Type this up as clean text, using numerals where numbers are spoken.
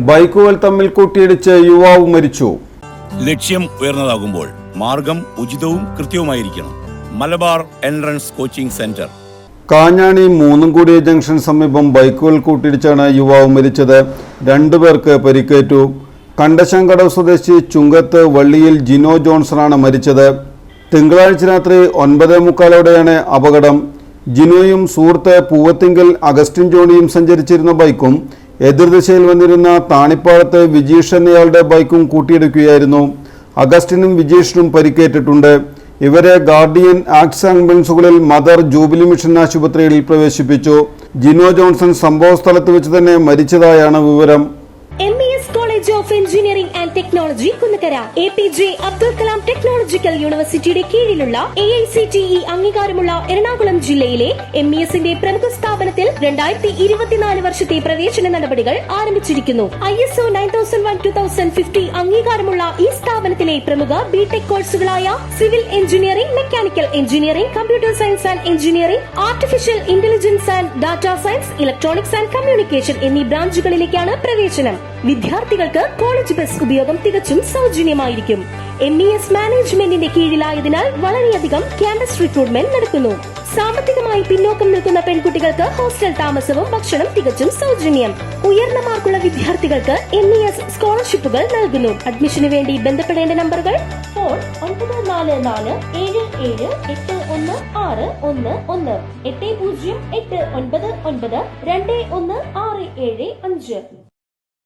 ബൈക്കുകൾ തമ്മിൽ കൂട്ടിയിടിച്ച് യുവാവ് മരിച്ചു. ലക്ഷ്യം ഉയർന്നതാകുമ്പോൾ മാർഗം ഉചിതവും കൃത്യവുമായിരിക്കണം. Malabar entrance coaching centre. Kanjani മൂന്നുംകൂടി ജംഗ്ഷൻ സമീപം ബൈക്കുകൾ കൂട്ടിയിടിച്ചാണ് യുവാവ് മരിച്ചത്. 2 പേർക്ക് പരിക്കേറ്റു. കണ്ടശങ്കടവ് സ്വദേശി ചുങ്കത്ത് വള്ളിയിൽ ജിനോ ജോൺസണാണ് മരിച്ചത്. തിങ്കളാഴ്ച രാത്രി 9:45 അപകടം. ജിനോയും സുഹൃത്ത് പൂവത്തിങ്കൽ അഗസ്റ്റിൻ ജോണിയും സഞ്ചരിച്ചിരുന്ന ബൈക്കും എതിർദിശയിൽ വന്നിരുന്ന താണിപ്പാടത്ത് വിജീഷ് എന്നയാളുടെ ബൈക്കും കൂട്ടിയിടിക്കുകയായിരുന്നു. അഗസ്റ്റിനും വിജീഷിനും പരിക്കേറ്റിട്ടുണ്ട്. ഇവരെ ഗാർഡിയൻ ആക്ട്സ് ആംബുലൻസുകളിൽ മദർ ജൂബിലി മിഷൻ ആശുപത്രിയിൽ പ്രവേശിപ്പിച്ചു. ജിനോ ജോൺസൺ സംഭവ സ്ഥലത്ത് വെച്ച് തന്നെ മരിച്ചതായാണ് വിവരം. College of engineering and technology Kunnakkara, APJ Abdul Kalam technological യൂണിവേഴ്സിറ്റിയുടെ കീഴിലുള്ള AICTE അംഗീകാരമുള്ള എറണാകുളം ജില്ലയിലെ MESന്റെ പ്രമുഖ സ്ഥാപനത്തിൽ 2024 വർഷത്തെ പ്രവേശന നടപടികൾ ആരംഭിച്ചിരിക്കുന്നു. ISO 9001:2050 അംഗീകാരമുള്ള ഈ സ്ഥാപനത്തിലെ പ്രമുഖ ബിടെക് കോഴ്സുകളായ civil engineering, mechanical engineering, computer science and engineering, artificial intelligence and data science, electronics and communication എന്നീ ബ്രാഞ്ചുകളിലേക്കാണ് പ്രവേശനം. വിദ്യാർത്ഥികൾക്ക് കോളേജ് ബസ് ഉപയോഗം തികച്ചും സൗജന്യമായിരിക്കും. MES മാനേജ്മെന്റിന്റെ കീഴിലായതിനാൽ വളരെയധികം ക്യാമ്പസ് റിക്രൂട്ട്മെന്റ് നടക്കുന്നു. സാമ്പത്തികമായി പിന്നോക്കം നിൽക്കുന്ന പെൺകുട്ടികൾക്ക് ഹോസ്റ്റൽ താമസവും ഭക്ഷണം തികച്ചും സൗജന്യം. ഉയർന്ന മാർക്കുള്ള വിദ്യാർത്ഥികൾക്ക് MES സ്കോളർഷിപ്പുകൾ നൽകുന്നു. അഡ്മിഷന് വേണ്ടി ബന്ധപ്പെടേണ്ട നമ്പറുകൾ 944477816111 8089992165.